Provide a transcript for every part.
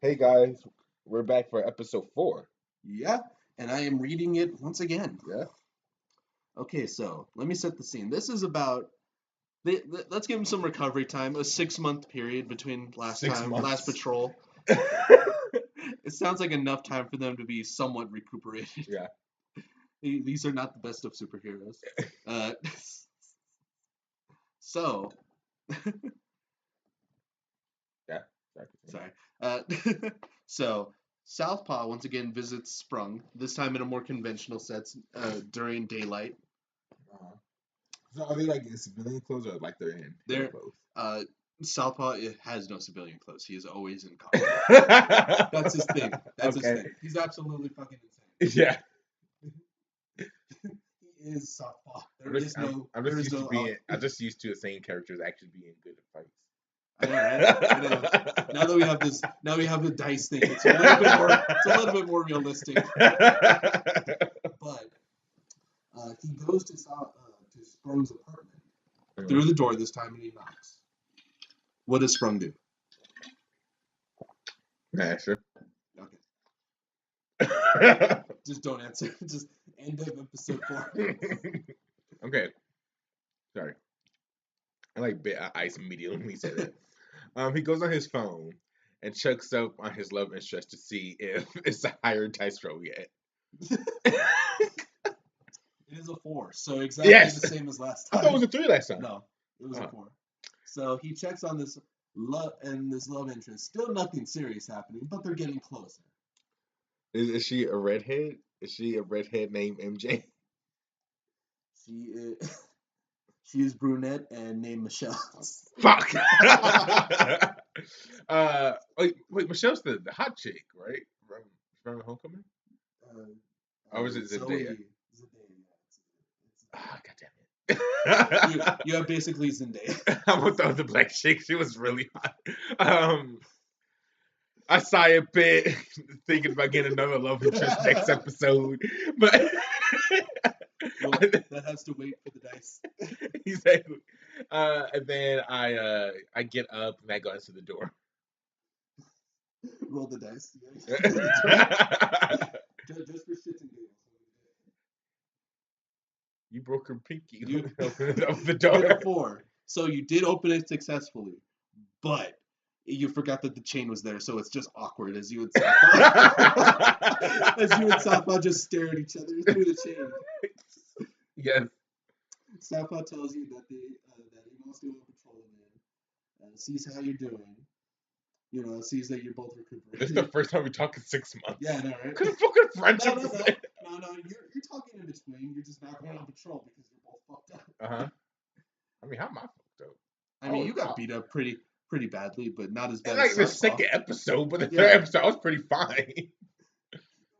Hey guys, we're back for episode 4. Yeah, and I am reading it once again. Yeah, Okay, so let me set the scene. This is about. Let's give him some recovery time. A 6 month period between six last months. patrol. It sounds like enough time for them to be somewhat recuperated. Yeah, These are not the best of superheroes. Uh, so, yeah. Sorry, continue. sorry. So, Southpaw once again visits Sprung, this time in a more conventional sense during daylight. Uh-huh. So are they like in civilian clothes or like they're in hero There, clothes? Southpaw has no civilian clothes. He is always in costume. That's his thing. That's his Okay. thing. He's absolutely fucking Yeah. insane. He is Southpaw. I'm There just is no. I'm There just is used to no. being I'm just used to seeing characters actually being good at fights. I know, right? I know. Now that we have this, now we have the dice thing. It's a little bit more. It's a little bit more realistic. But he goes to Sprung's apartment through the door this time, and he knocks. What does Sprung do? Yeah, sure. Okay, just don't answer. Just end of episode 4. Okay, sorry. I like bit ice immediately when he said it. He goes on his phone and checks up on his love interest to see if it's a higher dice roll yet. It is a 4, so exactly Yes, the same as last I time. thought it was a 3 last time. No, it was a Oh. 4. So he checks on this love interest. Still nothing serious happening, but they're getting closer. Is she a redhead? Is she a redhead named MJ? She is she is brunette and named Michelle. Fuck. Wait, Michelle's the hot chick, right? From Homecoming? Or was it Zendaya? Zendaya. Ah, God damn You, it. you have basically Zendaya. I'm with the black chick. She was really hot. I sigh a bit thinking about getting another love interest next episode, but Well, that has to wait for the dice. exactly. And then I get up and I go into the door. Roll the dice. Just for shits and giggles. You broke her pinky. You Open up the with door. a 4. So you did open it successfully, but you forgot that the chain was there, so it's just awkward as you and Southpaw just stare at each other through the chain. Yes. Southpaw tells you that he wants to go on patrol again, sees how you're doing, sees that you're both This is the recuperating. first time we talk in 6 months. Yeah, I know, right? Could have fucking No, friendship. no, no, no. You're talking in between. You're just not going on patrol because you're both fucked up. Uh-huh. I mean, how am I fucked up? I mean, you got beat up pretty badly, but not as In bad like as the Southpaw. second episode, but the Yeah. third episode I was pretty fine.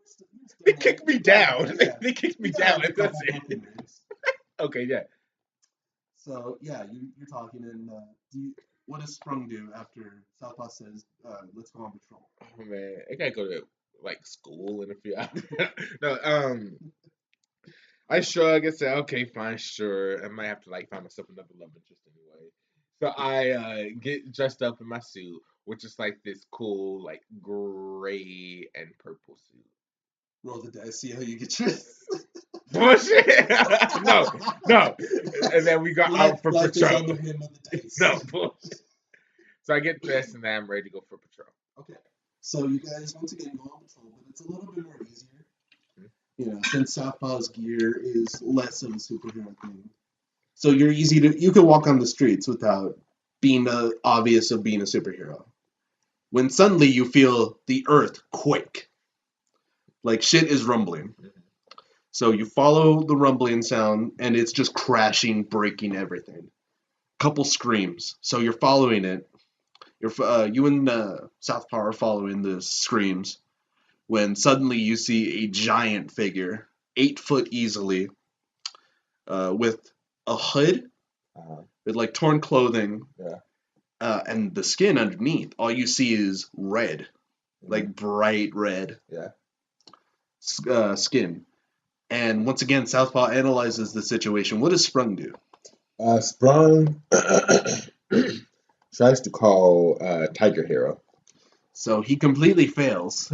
Still They kicked me down. Yeah. They kicked me You got down. like a And that's couple it. broken ribs. Okay, yeah. So yeah, you're talking, and what does Sprung do after Southpaw says, "Let's go on patrol"? Oh man, I gotta go to like school in a few hours. No, I shrug and say, okay, fine, sure. I might have to like find myself another love interest anyway. So I get dressed up in my suit, which is like this cool, like gray and purple suit. Roll the dice, see how you get your. Bullshit. No, no. And then we got out for life is on patrol. the whim of the dice. No bullshit. So I get dressed and then I'm ready to go for patrol. Okay. So you guys once again go on patrol, but it's a little bit more easier. Hmm. Since Southpaw's gear is less of a superhero thing. So you can walk on the streets without being obvious of being a superhero. When suddenly you feel the earth quake, like shit is rumbling. So you follow the rumbling sound, and it's just crashing, breaking everything. Couple screams. So you're following it. You and Southpaw are following the screams. When suddenly you see a giant figure, 8 foot easily, with a hood, Uh-huh. with like torn clothing, Yeah. and the skin underneath. All you see is red, like bright red Yeah. skin. And once again, Southpaw analyzes the situation. What does Sprung do? Sprung tries to call Tiger Hero. So he completely fails.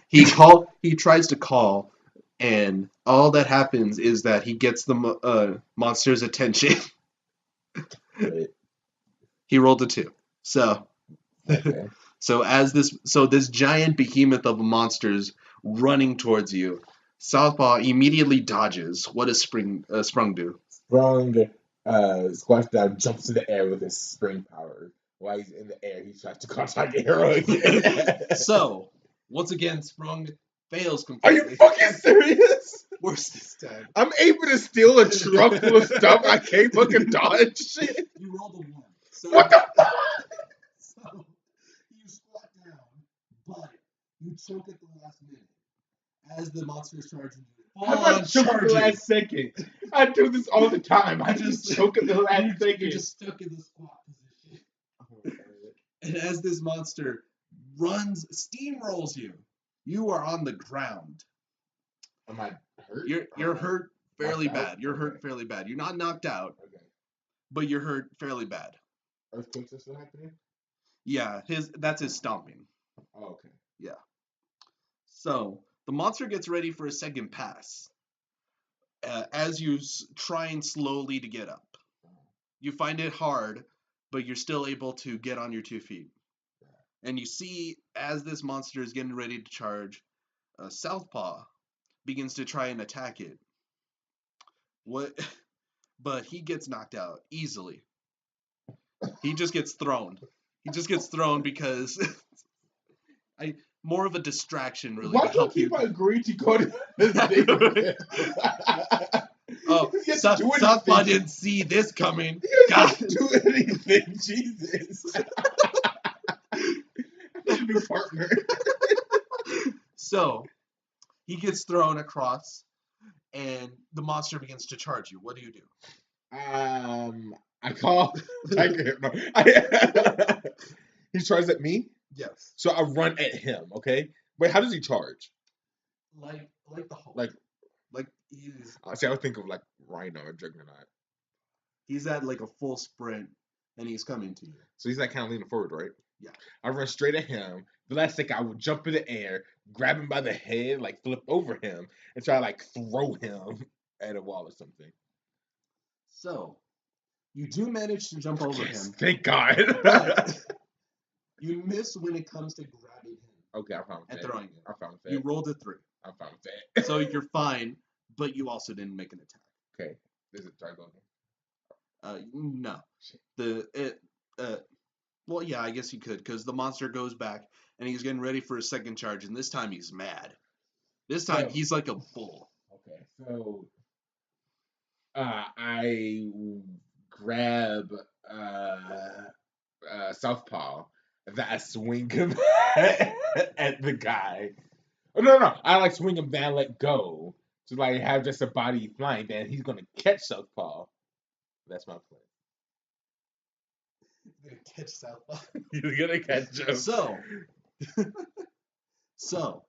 He tries to call, and all that happens is that he gets the monster's attention. Wait, He rolled a 2. So okay. so this giant behemoth of monsters running towards you, Southpaw immediately dodges. What does Sprung do? Sprung squats down, jumps in the air with his spring power. While he's in the air, he tries to contact the arrow again. So once again, Sprung fails Are you completely. fucking serious? Worse this time. I'm able to steal a truck full of stuff. I can't fucking dodge shit. You rolled a 1. So, What the fuck? so you squat down, but you choke at the last minute as the monster is charging you. I'm not choking at the last second. I do this all the time. I just choke at the last second. You're just stuck in the squat position. And as this monster steamrolls you, you are on the ground. Am I hurt? You're hurt fairly Knocked out? bad. You're hurt Okay. fairly bad. You're not knocked out, Okay. but you're hurt fairly bad. Earthquakes are still happening? Yeah, that's his stomping. Oh, okay. So the monster gets ready for a second pass. As you trying slowly to get up, you find it hard, but you're still able to get on your 2 feet. And you see, as this monster is getting ready to charge, Southpaw begins to try and attack it. But he gets knocked out easily. He just gets thrown. He just gets thrown because more of a distraction, really. Why to do help you. people agree to go to this neighborhood? Oh, He doesn't do Southpaw anything. didn't see this coming. He God. doesn't do anything. Jesus. That's a new partner. So he gets thrown across, and the monster begins to charge you. What do you do? I call Tiger. No, he charges at me, Yes. so I run at him. Okay. Wait, how does he charge? Like the Hulk. Like he's see, I would think of like Rhino or Juggernaut. he's at like a full sprint, and he's coming to you. So he's like kind of leaning forward, right? Yeah. I run straight at him. The last second, I would jump in the air, grab him by the head, like flip over him, and try to like throw him at a wall or something. So you do manage to jump over Yes, him. thank God. But you miss when it comes to grabbing him Okay, I found and that. throwing him. I found that. You rolled a 3. I found that. So you're fine, but you also didn't make an attack. Okay, is it try going? No. Well, yeah, I guess you could, because the monster goes back, and he's getting ready for a second charge, and this time he's mad. This time he's like a bull. Okay, so I grab Southpaw, that I swing him at the guy. Oh no, I like swing him down, let go. So like have just a body flying, then he's gonna catch Southpaw. That's my plan. He's gonna catch Southpaw. He's gonna catch him. So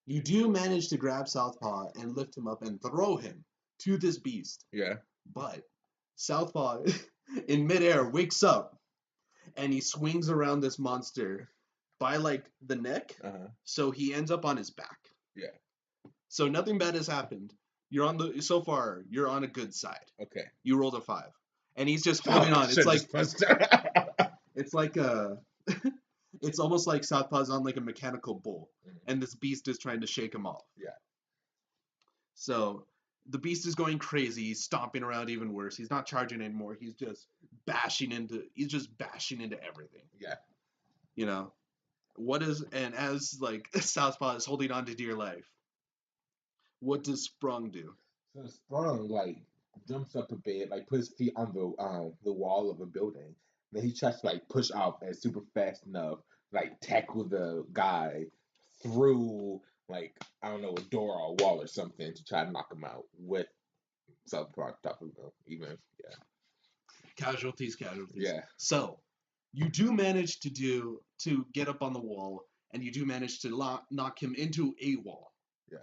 you do manage to grab Southpaw and lift him up and throw him to this beast. Yeah. But Southpaw, in midair, wakes up, and he swings around this monster by like the neck. So he ends up on his back. Yeah. So nothing bad has happened. You're on a good side. Okay. You rolled a 5, and he's just holding on. It's like it's almost like Southpaw's on like a mechanical bull, and this beast is trying to shake him off. Yeah. So the beast is going crazy. He's stomping around even worse. He's not charging anymore. He's just bashing into everything. Yeah. You know, and as like Southpaw is holding on to dear life, what does Sprung do? So Sprung like jumps up a bit, like puts his feet on the wall of a building. Then he tries to like push off as super fast enough, like tackle the guy through like I don't know, a door or a wall or something to try to knock him out with Southpaw on top of him. Even Casualties. Yeah. So you do manage to get up on the wall, and you do manage to knock him into a wall. Yeah.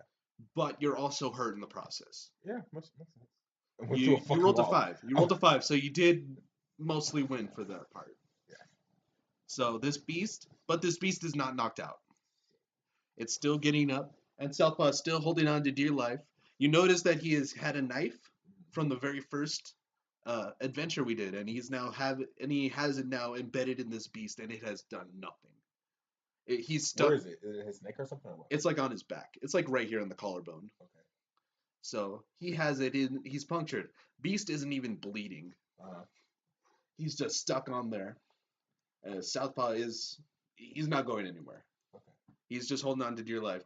But you're also hurt in the process. Yeah, much sense. You rolled a 5. You rolled a 5, so you did mostly win for that part. Yeah. So this beast is not knocked out. It's still getting up, and Southpaw is still holding on to dear life. You notice that he has had a knife from the very first adventure we did, and he has it now embedded in this beast, and it has done nothing. He's stuck. Where is it? Is it his neck or something? Or what? It's like on his back. It's like right here on the collarbone. Okay. So he has it in. He's punctured. Beast isn't even bleeding. Uh-huh. He's just stuck on there. Southpaw is. He's not going anywhere. Okay. He's just holding on to dear life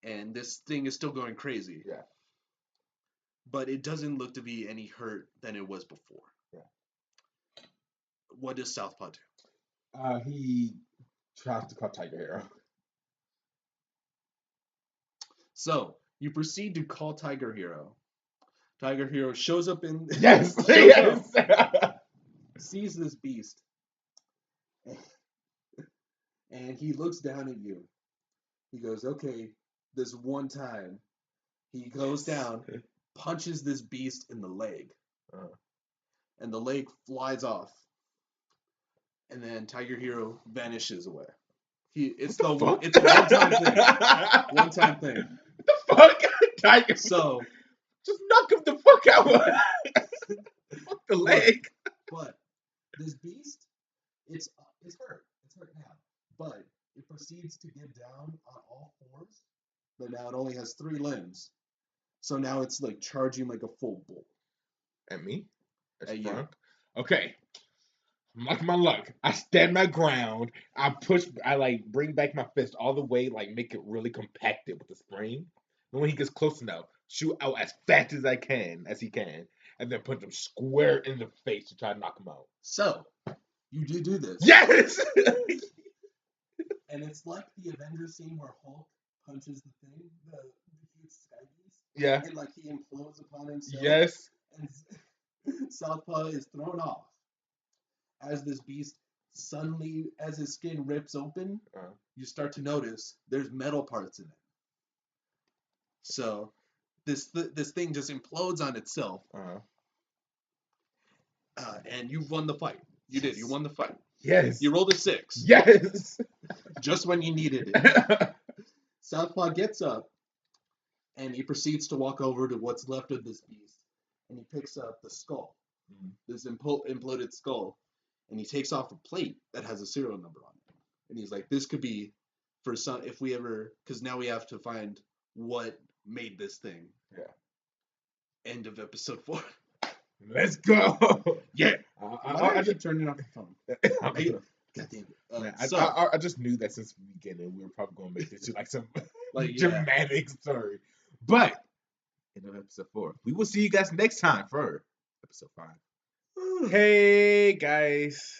and this thing is still going crazy. Yeah. But it doesn't look to be any hurt than it was before. Yeah. What does Southpaw do? He tries to call Tiger Hero. So you proceed to call Tiger Hero. Tiger Hero shows up in Yes. shows Yes. up, sees this beast, and he looks down at you. He goes, "Okay, this one time." He goes down, punches this beast in the leg, Uh-huh. and the leg flies off. And then Tiger Hero vanishes away. It's a one-time thing. One-time thing. What the fuck? Tiger. So Just knock him the fuck out. Fuck the leg. But this beast, it's hurt. It's hurt now. But it proceeds to get down on all fours. But now it only has 3 limbs. So now it's like charging like a full bull. At me? At you. Okay. Like my luck. I stand my ground. I bring back my fist all the way, like make it really compacted with the spring. And when he gets close enough, shoot out as fast as he can, and then punch him square in the face to try to knock him out. So you do this. Yes. And it's like the Avengers scene where Hulk punches the thing, the huge sky beast. Yeah. And like he implodes upon himself. Yes. And Southpaw is thrown off. As this beast suddenly, as his skin rips open, you start to notice there's metal parts in it. So this thing just implodes on itself. And you won the fight. You did. You won the fight. Yes. You rolled a 6. Yes. Just when you needed it. Southpaw gets up, and he proceeds to walk over to what's left of this beast, and he picks up the skull, this imploded skull, and he takes off a plate that has a serial number on it. And he's like, this could be for some, if we ever, because now we have to find what made this thing. Yeah. End of episode 4. Let's go. Yeah. I keep turning off the phone. God damn it. I just knew that since the beginning we were probably going to make this to like some dramatic story. But end of episode 4. We will see you guys next time for episode 5. Hey guys,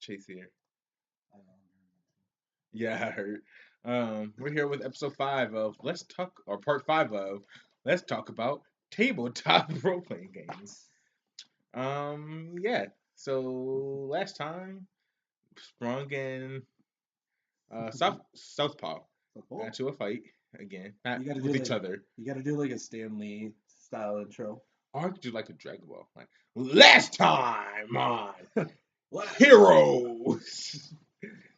Chase here. Yeah, I heard. We're here with episode 5 of part 5 of Let's Talk About Tabletop Role Playing Games. Yeah. So last time, Sprung and Southpaw got into a fight again, not with each other. You got to do like a Stan Lee style intro. Or I could do like a Dragon Ball, like last time on Heroes.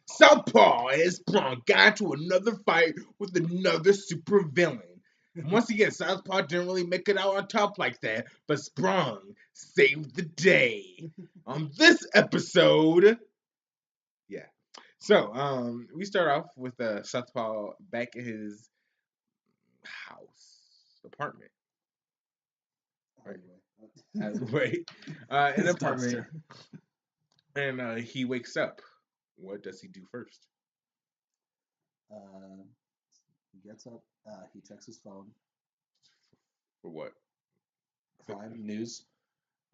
Southpaw and Sprung got into another fight with another super villain. Once again, Southpaw didn't really make it out on top like that, but Sprung saved the day. On this episode, yeah. So, we start off with Southpaw back in his apartment. Right? An apartment. And he wakes up. What does he do first? He gets up. He checks his phone. For what? Crime news.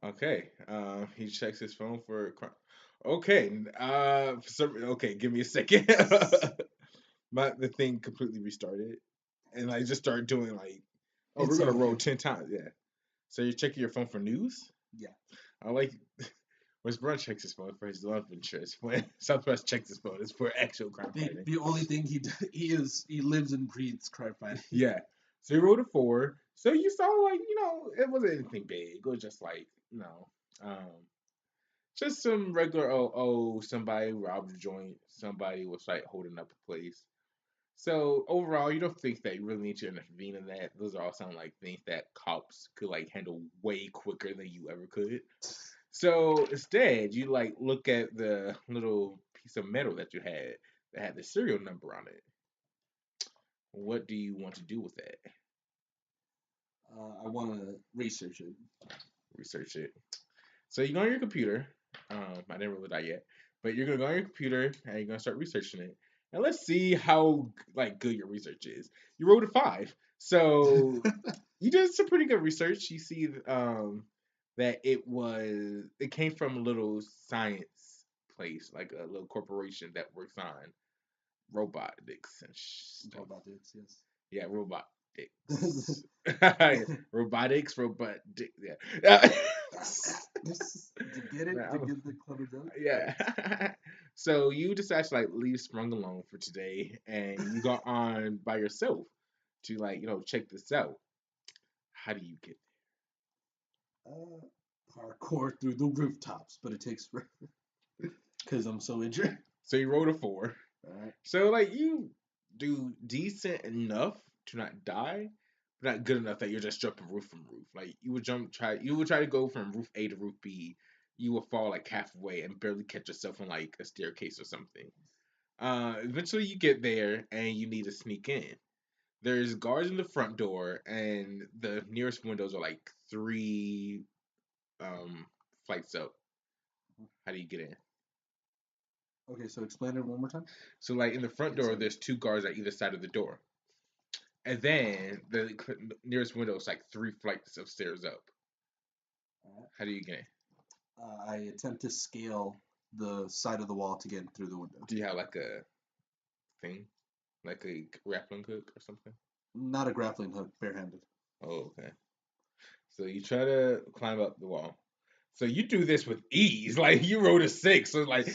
Okay. He checks his phone for crime. Okay. Okay. Give me a second. The thing completely restarted, and I just started doing like, we're gonna roll 10 times. Yeah. So you're checking your phone for news? Yeah. I like. When Sprung checks his phone for his love interest, when Southwest checks his phone, it's for actual crime fighting. The only thing he lives and breathes crime fighting. Yeah. So he rolled a 4. So you saw like, it wasn't anything big. It was just like, Just some regular somebody robbed a joint, somebody was like holding up a place. So overall, you don't think that you really need to intervene in that. Those all sound like things that cops could like handle way quicker than you ever could. So instead, you like look at the little piece of metal that you had that had the serial number on it. What do you want to do with that? I want to research it. Research it. So you go on your computer. I didn't roll it out yet, but you're gonna go on your computer and you're gonna start researching it. And let's see how like good your research is. You rolled a 5, so you did some pretty good research. You see that it came from a little science place, like a little corporation that works on robotics and stuff. Robotics, yes. Yeah, robotics. Robotics, yeah. Did you get it? Man, Did you get the clever joke? yeah. So you decide to like leave Sprung alone for today, and you go on by yourself to like check this out. How do you get Uh, Parkour through the rooftops, but it takes forever because I'm so injured. So you rolled a 4. All right. So like you do decent enough to not die, but not good enough that you're just jumping roof from roof. Like you would try to go from roof A to roof B. You will fall like halfway and barely catch yourself on like a staircase or something. Eventually you get there and you need to sneak in. There's guards in the front door and the nearest windows are like 3 flights up. How do you get in? Okay, so explain it one more time. So like in the front door, there's 2 guards at either side of the door. And then the nearest window is like 3 flights of stairs up. How do you get in? I attempt to scale the side of the wall to get through the window. Do you have like a thing? Like a grappling hook or something? Not a grappling hook, barehanded. Oh, okay. So you try to climb up the wall. So you do this with ease. Like you rolled a 6. So like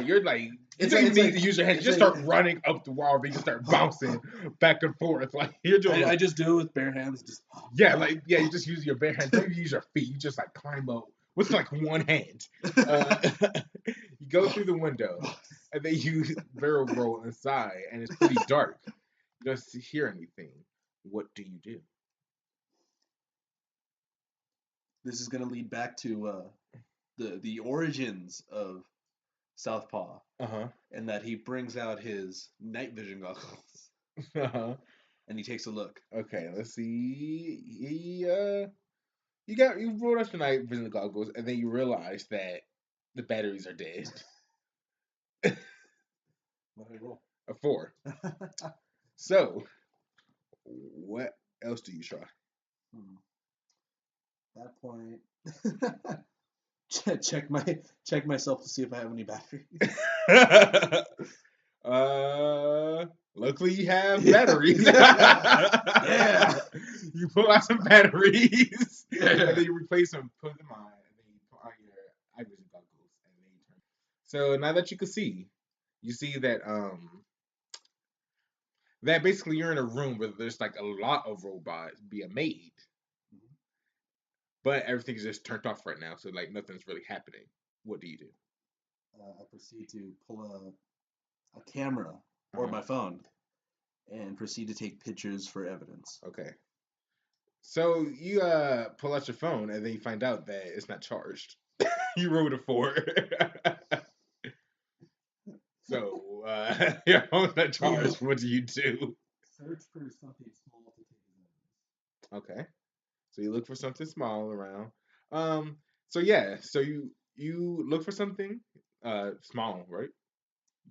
you're like you don't even need to use your hands. You just start running up the wall, but you start bouncing back and forth. Like you're doing. I just do it with bare hands. Just you just use your bare hands. Don't use your feet. You just like climb up with like one hand. You go through the window, and then you barrel roll inside, and it's pretty dark. You don't hear anything. What do you do? This is gonna lead back to the origins of Southpaw, and that he brings out his night vision goggles, and he takes a look. Okay, let's see. You rolled up your night vision goggles, and then you realize that the batteries are dead. What did I roll? A 4. So, what else do you try? At that point, check myself to see if I have any batteries. Luckily you have batteries. Yeah. You pull out some batteries, and then you replace them, put them on, and then you put on your eye vision goggles, and then you turn. So now that you can see, you see that basically you're in a room where there's like a lot of robots being made, but everything's just turned off right now, so like nothing's really happening. What do you do? I proceed to pull a camera or my phone and proceed to take pictures for evidence. Okay. So you pull out your phone and then you find out that it's not charged. You rolled a 4. So your phone's not charged. What do you do? Search for something small to take as evidence. Okay. So you look for something small around. So yeah, so you look for something small, right?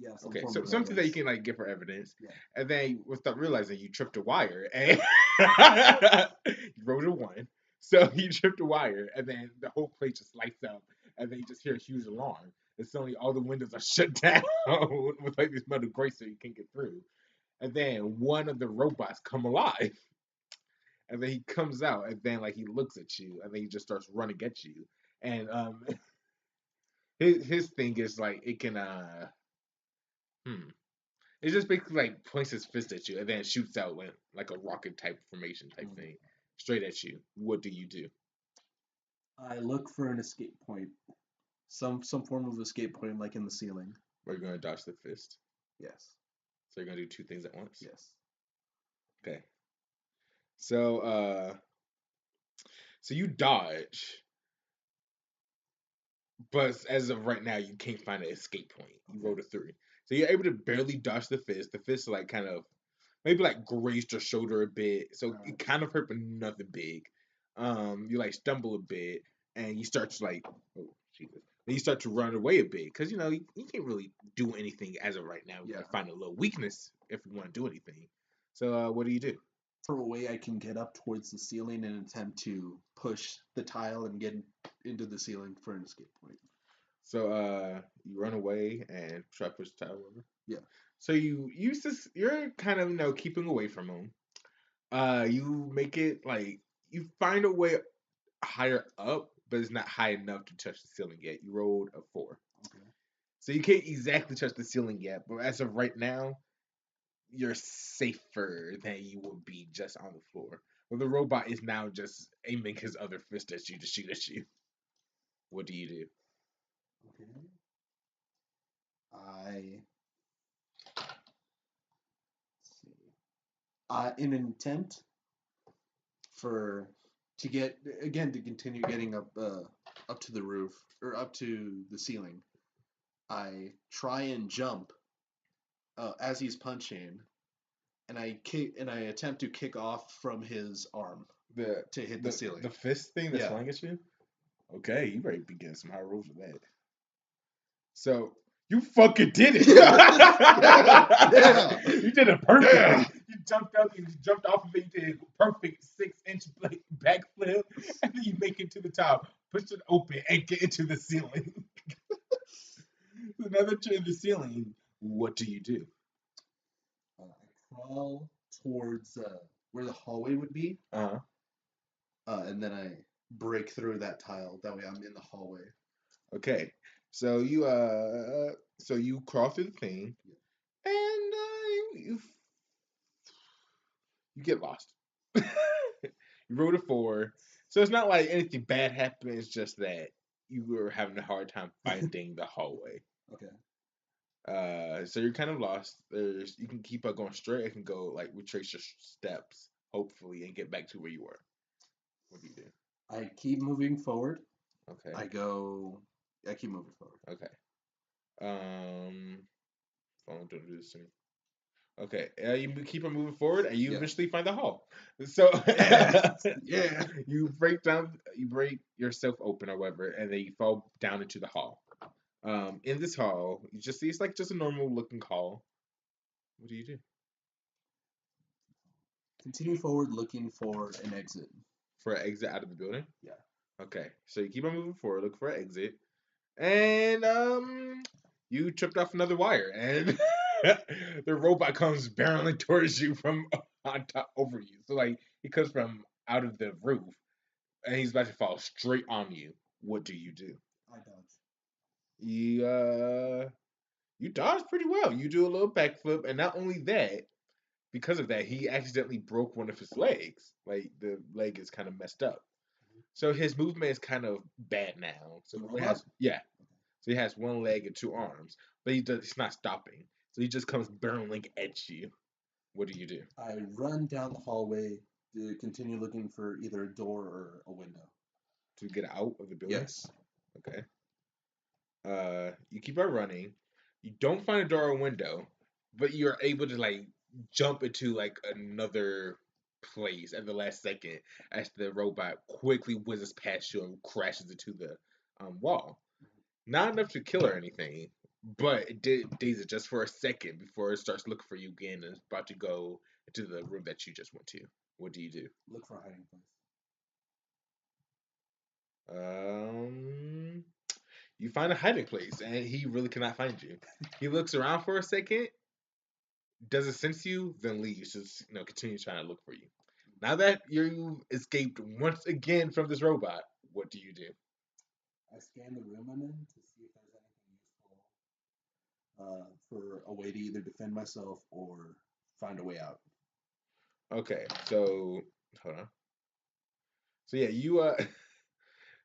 Yeah. Okay, so something that you can like get for evidence, and then without realizing you tripped a wire and you rolled a 1, so you tripped a wire, and then the whole place just lights up, and then you just hear a huge alarm, and suddenly all the windows are shut down with like this metal grate so you can't get through, and then one of the robots come alive, and then he comes out, and then like he looks at you, and then he just starts running at you, and his thing is like it can It just basically like points his fist at you and then shoots out like a rocket type formation type thing straight at you. What do you do? I look for an escape point Some form of escape point, like in the ceiling. Or you're gonna dodge the fist. Yes. So you're gonna do two things at once. Yes. Okay. So so you dodge, but as of right now, you can't find an escape point. You rolled a 3, so you're able to barely dodge the fist. The fist like kind of maybe like grazed your shoulder a bit, so it kind of hurt, but nothing big. You like stumble a bit, and you start to like, oh Jesus, then you start to run away a bit because you can't really do anything as of right now. You gotta find a little weakness if you want to do anything. So what do you do? For a way I can get up towards the ceiling and attempt to push the tile and get into the ceiling for an escape point. So you run away and try to push the tile over. Yeah. So you're kind of keeping away from him. You make it like you find a way higher up, but it's not high enough to touch the ceiling yet. You rolled a 4. Okay. So you can't exactly touch the ceiling yet, but as of right now, you're safer than you would be just on the floor. Well, the robot is now just aiming his other fist at you to shoot at you. What do you do? Okay. I let's see. In an attempt to get again to continue getting up to the roof or up to the ceiling, I try and jump as he's punching, and I attempt to kick off from his arm to hit the ceiling. The fist thing that's Yeah. flying at you? Okay, you better be getting some high rolls with that. So you fucking did it. Yeah. You did it perfectly. You jumped up, you jumped off of it, you did a perfect 6-inch backflip, and then you make it to the top, push it open, and get into the ceiling. Now that you're in the ceiling, what do you do? I crawl towards where the hallway would be, Uh-huh. and then I break through that tile. That way, I'm in the hallway. Okay. So you crawl through the thing, and you get lost. You rolled a 4, so it's not like anything bad happened. It's just that you were having a hard time finding the hallway. Okay. So you're kind of lost. You can keep on going straight. It can go like retrace your steps, hopefully, and get back to where you were. What do you do? I keep moving forward. Okay. I keep moving forward. Okay. Phone, don't do this to me. Okay, you keep on moving forward, and you eventually find the hall. So Yeah. you break yourself open, or whatever, and then you fall down into the hall. In this hall, you just see it's like just a normal looking hall. What do you do? Continue forward, looking for an exit. For an exit out of the building? Yeah. Okay, so you keep on moving forward, look for an exit, and you tripped off another wire, and the robot comes barreling towards you from on top over you. So like he comes from out of the roof, and he's about to fall straight on you. What do you do? I dodge. You dodge pretty well. You do a little backflip, and not only that, because of that, he accidentally broke one of his legs. Like the leg is kind of messed up. So his movement is kind of bad now. So he has one leg and 2 arms, but he's not stopping. So he just comes barreling at you. What do you do? I run down the hallway to continue looking for either a door or a window. To get out of the building? Yes. Okay. You keep on running. You don't find a door or window, but you're able to like jump into like another place at the last second as the robot quickly whizzes past you and crashes into the wall. Not enough to kill or anything, but it dazes it just for a second before it starts looking for you again and it's about to go into the room that you just went to. What do you do? Look for a hiding place. You find a hiding place, and he really cannot find you. He looks around for a second, doesn't sense you, then leaves. Just continue trying to look for you. Now that you've escaped once again from this robot, what do you do? I scan the room I'm in to see if there's anything useful for a way to either defend myself or find a way out. Okay, so hold on. So yeah,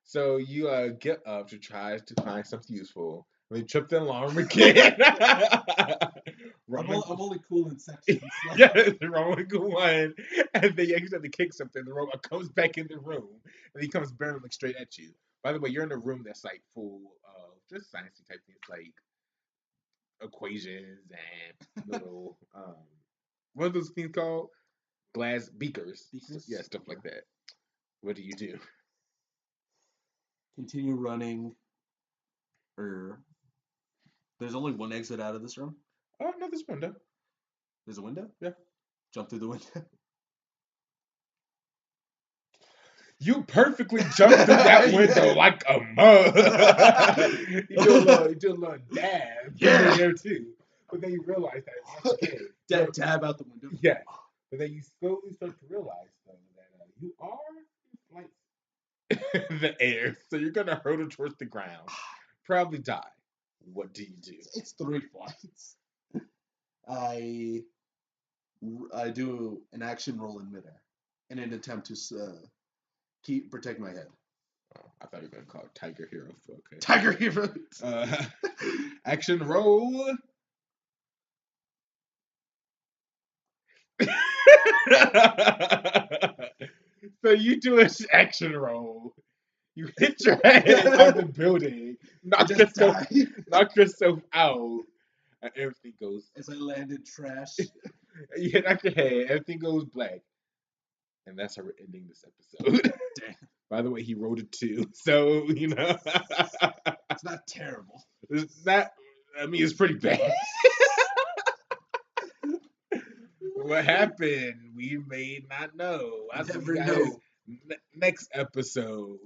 So you get up to try to find something useful. And you trip the alarm again. Roman, I'm only cool in sections. yes, Roman go one, and then you accidentally kick something. The robot comes back in the room, and he comes barreling straight at you. By the way, you're in a room that's like full of just sciencey type things, like equations and little what are those things called? Glass beakers. Beakers? Yeah, stuff like that. What do you do? Continue running. Or there's only one exit out of this room. Oh, no, this window. There's a window. Yeah. Jump through the window. You perfectly jumped through that window like a mug. You do a little dab Yeah. in there too. But then you realize that once again, Dab out the window. yeah. But then you slowly start to realize though that you are like the air, so you're gonna hurtle towards the ground, probably die. What do you do? It's 3 flights. I do an action roll in midair in an attempt to protect my head. Oh, I thought you were gonna call it Tiger Hero. Okay. Tiger Hero. Action roll. So you do an action roll. You hit your head on the building, knock yourself out, and everything goes. As I landed trash. You knock your head, everything goes black, and that's how we're ending this episode. Damn. By the way, he rolled a 2, so you know It's not terrible. it's not. I mean, it's pretty bad. What happened? We may not know. I'll see Never you guys know. next episode.